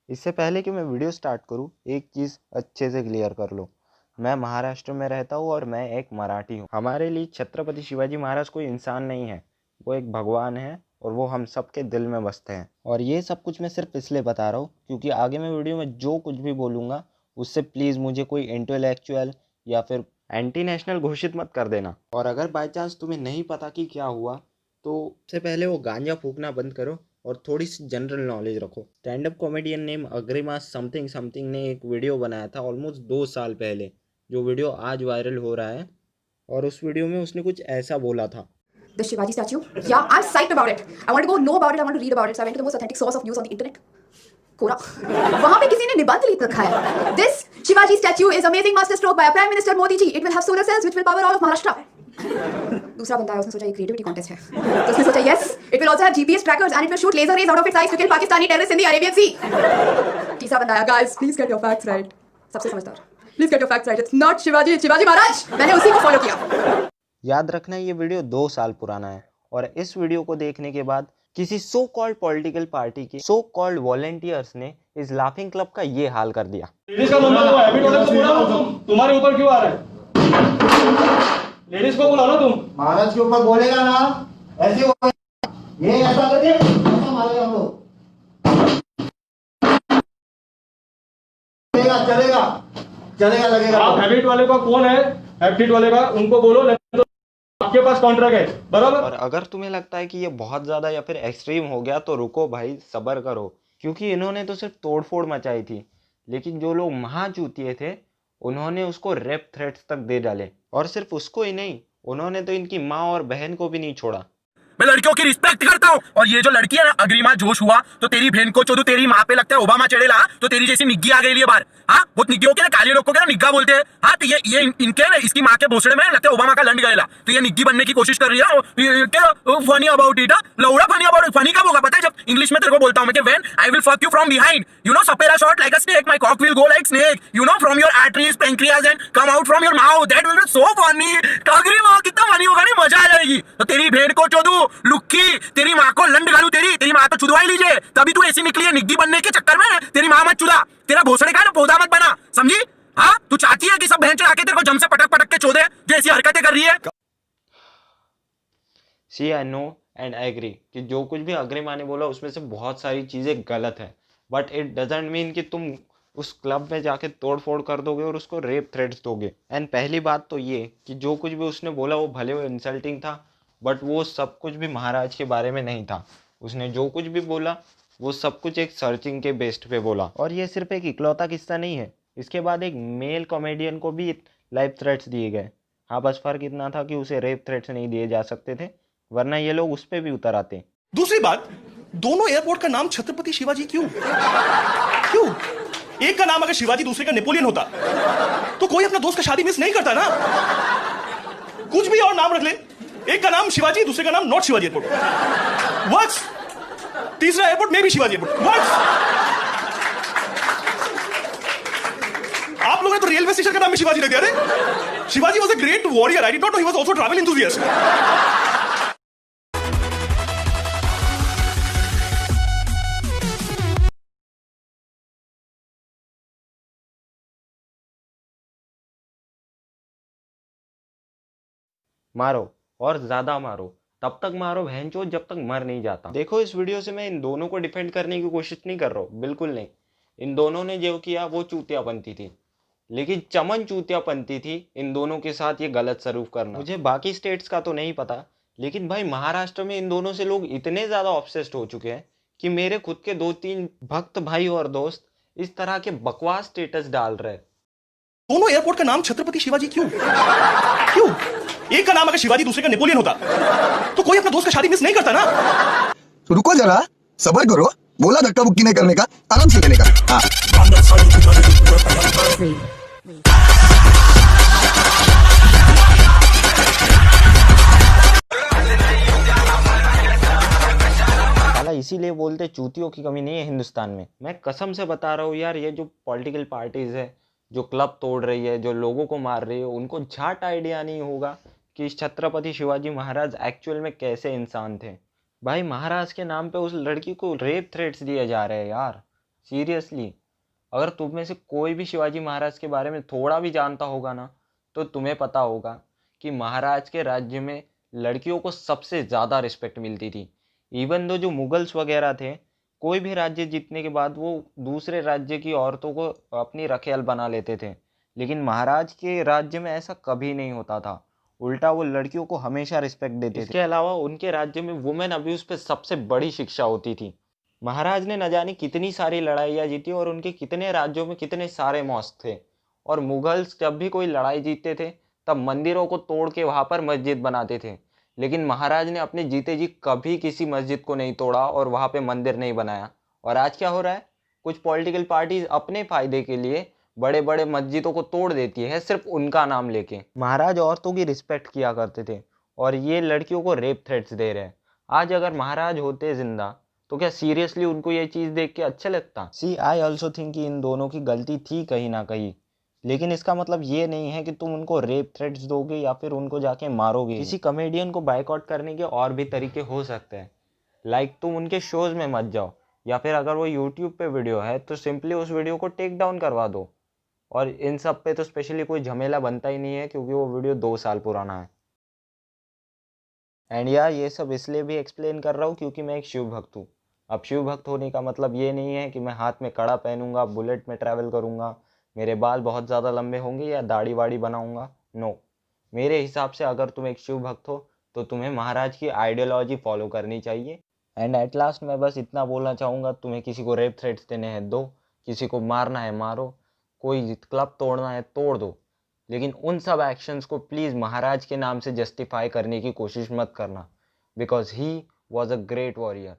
इससे पहले कि मैं वीडियो स्टार्ट करूं, एक चीज़ अच्छे से क्लियर कर लो। मैं महाराष्ट्र में रहता हूं और मैं एक मराठी हूं। हमारे लिए छत्रपति शिवाजी महाराज कोई इंसान नहीं है, वो एक भगवान है और वो हम सबके दिल में बसते हैं। और ये सब कुछ मैं सिर्फ इसलिए बता रहा हूँ क्योंकि आगे मैं वीडियो में जो कुछ भी बोलूँगा उससे प्लीज़ मुझे कोई इंटेलेक्चुअल या फिर एंटी नेशनल घोषित मत कर देना। और अगर बाई चांस तुम्हें नहीं पता कि क्या हुआ तो सबसे पहले वो गांजा फूकना बंद करो और थोड़ी सी जनरल नॉलेज रखो। Stand up comedian name Agrima something something ने एक वीडियो बनाया था ऑलमोस्ट 2 साल पहले, जो वीडियो आज वायरल हो रहा है। और उस वीडियो में उसने कुछ ऐसा बोला था। The Shivaji statue. Yeah, I'm psyched about it. I want to go know about it. I want to read about it. So I went to the most authentic source of news on the internet. Quora. वहाँ पे किसी ने निबंध लिख रखा है. This Shivaji statue is amazing masterstroke by our Prime Minister Modi ji. It will have solar cells which will power all of Maharashtra. दूसरा बंदा है, उसने सोचा ये क्रिएटिविटी कॉन्टेस्ट है, तो उसने सोचा yes, it will also have GPS trackers and it will shoot laser rays out of its eyes to kill Pakistani terrorists in the Arabian Sea. तीसरा बंदा आया, guys, please get your facts right. सबसे समझदार. Please get your facts right. It's not Shivaji, it's Shivaji Maharaj. मैंने उसी को follow किया. याद रखना ये वीडियो 2 साल पुराना है और इस वीडियो को देखने के बाद किसी सो कॉल्ड पॉलिटिकल पार्टी के सो कॉल्ड वॉलंटियर्स ने इस लाफिंग क्लब का ये हाल कर दिया। लेडीज का मुद्दा तो हैबिट होता है, तो बोला ना तुम, तुम्हारे ऊपर क्यों आ रहा है? लेडीज को बोला ना तुम। महाराज के ऊपर बोलेगा ना, ऐसे होगा, ये ऐसा करके ऐसा मारेगा हम लोग। चलेगा चलेगा चलेगा लगेगा। आप हैबिट वाले का कौन है? हैबिट वाले का उनको बोलो, नहीं तो आपके पास कॉन्ट्रैक्ट है, बराबर। और अगर तुम्हें लगता है कि ये बहुत ज्यादा या फिर एक्सट्रीम हो गया तो रुको भाई, सब्र करो, क्योंकि इन्होंने तो सिर्फ तोड़फोड़ मचाई थी, लेकिन जो लोग महाचूतिए थे उन्होंने उसको रेप थ्रेट्स तक दे डाले। और सिर्फ उसको ही नहीं, उन्होंने तो इनकी माँ और बहन को भी नहीं छोड़ा। मैं लड़कियों की रिस्पेक्ट करता हूँ, और ये जो लड़की है ना अग्रिमा जोश हुआ, तो तेरी बहन को चोदू, तेरी माँ पे लगता है ओबामा चढ़ेला, तो तेरी जैसी निग्गी आ गई बार। हाँ, बहुत निग्गी होके ना, काले लोग को क्या निग्गा बोलते हैं। हाँ, तो ये इनके ना, इसकी माँ के भोसड़े में लगता है ओबामा का लंड गएला, तो ये निग्गी बनने की कोशिश कर रही है। क्या फनी अबाउट इट? लौड़ा फनी अबाउट इट। फनी कब होगा पता है? जब इंग्लिश में तेरे को बोलता हूँ मैं, when I will fuck you from behind, you know, सपेरा shot like a snake, my cock will go like snake, you know, from your arteries, pancreas and come out from your mouth, that will be so funny. Agrima कितना funny होगा, नहीं मजा आ जाएगी। तो तेरी बहन को चोदू, लुक्की, तेरी माँ को लंड गालू, तेरी माँ तो चुदवा ही लीजिए, तभी तू ऐसी निकली है निग्गी बनने के चक्कर में। तेरी माँ मत चुदा, तेरा भोसड़े का ना पौधा मत बना, समझी? हाँ, तू चाहती है कि सब बहन चढ़ा के तेरे को जम से पटक पटक के चोदे, जो ऐसी हरकतें कर रही है। See I know and I agree कि जो कुछ भी अग्रिमा ने बोला उसमें से बहुत सारी चीज़ें गलत है, बट इट डजेंट मीन कि तुम उस क्लब में जाके तोड़ फोड़ कर दोगे और उसको रेप थ्रेट्स दोगे। एंड पहली बात तो ये कि जो कुछ भी उसने बोला वो भले वो इंसल्टिंग था, बट वो सब कुछ भी महाराज के बारे में नहीं था। उसने जो कुछ भी बोला वो सब कुछ एक सर्चिंग के बेस्ट पे बोला। और ये सिर्फ एक इकलौता किस्सा नहीं है, इसके बाद एक मेल कॉमेडियन को भी लाइव थ्रेट्स दिए गए। हाँ, बस फर्क इतना था कि उसे रेप थ्रेट्स नहीं दिए जा सकते थे, वरना ये लोग उस पर भी उतर आते। दूसरी बात, दोनों एयरपोर्ट का नाम छत्रपति शिवाजी क्यों? क्यों? एक का नाम अगर शिवाजी, दूसरे का नेपोलियन होता, तो कोई अपना दोस्त का शादी मिस नहीं करता ना। कुछ भी और नाम रख ले, एक का नाम शिवाजी, दूसरे का नाम नॉट शिवाजी एयरपोर्ट, वर्क्स। तीसरा एयरपोर्ट में भी शिवाजी एयरपोर्ट, वर्क्स। आप लोगों ने तो रेलवे स्टेशन का नाम भी शिवाजी रख दिया। अरे Shivaji was a great warrior, I did not know he was also travel enthusiast. मारो और ज्यादा मारो, तब तक मारो बहनचोद जब तक मर नहीं जाता। देखो, इस वीडियो से मैं इन दोनों को डिफेंड करने की कोशिश नहीं कर रहा हूँ, बिल्कुल नहीं। इन दोनों ने जो किया वो चूतियापंती थी, लेकिन चमन चूतियापंती थी इन दोनों के साथ ये गलत सलूक करना। मुझे बाकी स्टेट्स का तो नहीं पता, लेकिन भाई महाराष्ट्र में इन दोनों से लोग इतने ज्यादा ऑब्सेस्ड हो चुके हैं कि मेरे खुद के 2-3 भक्त भाई और दोस्त इस तरह के बकवास स्टेटस डाल रहे हैं। दोनों एयरपोर्ट का नाम छत्रपति शिवाजी क्यों? क्यों? एक का नाम अगर शिवाजी, दूसरे का नेपोलियन होता, तो कोई अपना दोस्त का शादी मिस नहीं करता ना। तो रुको जरा, सब्र करो, बोला धक्का बुक्की नहीं करने का, आराम से लेने का। हाँ। इसीलिए बोलते चूतियों की कमी नहीं है हिंदुस्तान में। मैं कसम से बता रहा हूँ यार, ये जो पॉलिटिकल पार्टीज है जो क्लब तोड़ रही है, जो लोगों को मार रही है, उनको झट आइडिया नहीं होगा कि छत्रपति शिवाजी महाराज एक्चुअल में कैसे इंसान थे। भाई महाराज के नाम पे उस लड़की को रेप थ्रेट्स दिए जा रहे हैं यार, सीरियसली, अगर तुम में से कोई भी शिवाजी महाराज के बारे में थोड़ा भी जानता होगा ना, तो तुम्हें पता होगा कि महाराज के राज्य में लड़कियों को सबसे ज़्यादा रिस्पेक्ट मिलती थी। इवन दो जो मुगल्स वगैरह थे, कोई भी राज्य जीतने के बाद वो दूसरे राज्य की औरतों को अपनी रखैल बना लेते थे, लेकिन महाराज के राज्य में ऐसा कभी नहीं होता था। उल्टा वो लड़कियों को हमेशा रिस्पेक्ट देते थे। इसके अलावा उनके राज्य में वुमेन अब्यूज़ पे सबसे बड़ी शिक्षा होती थी। महाराज ने न जाने कितनी सारी लड़ाइयाँ जीती और उनके कितने राज्यों में कितने सारे मॉस्क थे। और मुगल्स जब भी कोई लड़ाई जीतते थे तब मंदिरों को तोड़ के वहाँ पर मस्जिद बनाते थे, लेकिन महाराज ने अपने जीते जी कभी किसी मस्जिद को नहीं तोड़ा और वहाँ पे मंदिर नहीं बनाया। और आज क्या हो रहा है, कुछ पॉलिटिकल पार्टीज अपने फायदे के लिए बड़े बड़े मस्जिदों को तोड़ देती है सिर्फ उनका नाम लेके। महाराज औरतों की रिस्पेक्ट किया करते थे और ये लड़कियों को रेप थ्रेट्स दे रहे हैं। आज अगर महाराज होते जिंदा तो क्या सीरियसली उनको ये चीज़ देख के अच्छा लगता? सी आई ऑल्सो थिंक कि इन दोनों की गलती थी कहीं ना कहीं, लेकिन इसका मतलब ये नहीं है कि तुम उनको रेप थ्रेट्स दोगे या फिर उनको जाके मारोगे। किसी कॉमेडियन को बाइकआउट करने के और भी तरीके हो सकते हैं, लाइक तुम उनके शोज में मत जाओ, या फिर अगर वो यूट्यूब पे वीडियो है तो सिंपली उस वीडियो को टेक डाउन करवा दो। और इन सब पे तो स्पेशली कोई झमेला बनता ही नहीं है क्योंकि वो वीडियो 2 साल पुराना है। एंड यार ये सब इसलिए भी एक्सप्लेन कर रहा हूँ क्योंकि मैं एक शिव भक्त हूँ। अब शिव भक्त होने का मतलब ये नहीं है कि मैं हाथ में कड़ा पहनूंगा, बुलेट में ट्रैवल करूंगा, मेरे बाल बहुत ज़्यादा लंबे होंगे या दाढ़ी वाड़ी बनाऊंगा। नो, मेरे हिसाब से अगर तुम एक शिव भक्त हो तो तुम्हें महाराज की आइडियोलॉजी फॉलो करनी चाहिए। एंड एट लास्ट मैं बस इतना बोलना चाहूँगा, तुम्हें किसी को रेप थ्रेट्स देने हैं दो, किसी को मारना है मारो, कोई क्लब तोड़ना है तोड़ दो, लेकिन उन सब एक्शंस को प्लीज़ महाराज के नाम से जस्टिफाई करने की कोशिश मत करना, because he was a great warrior.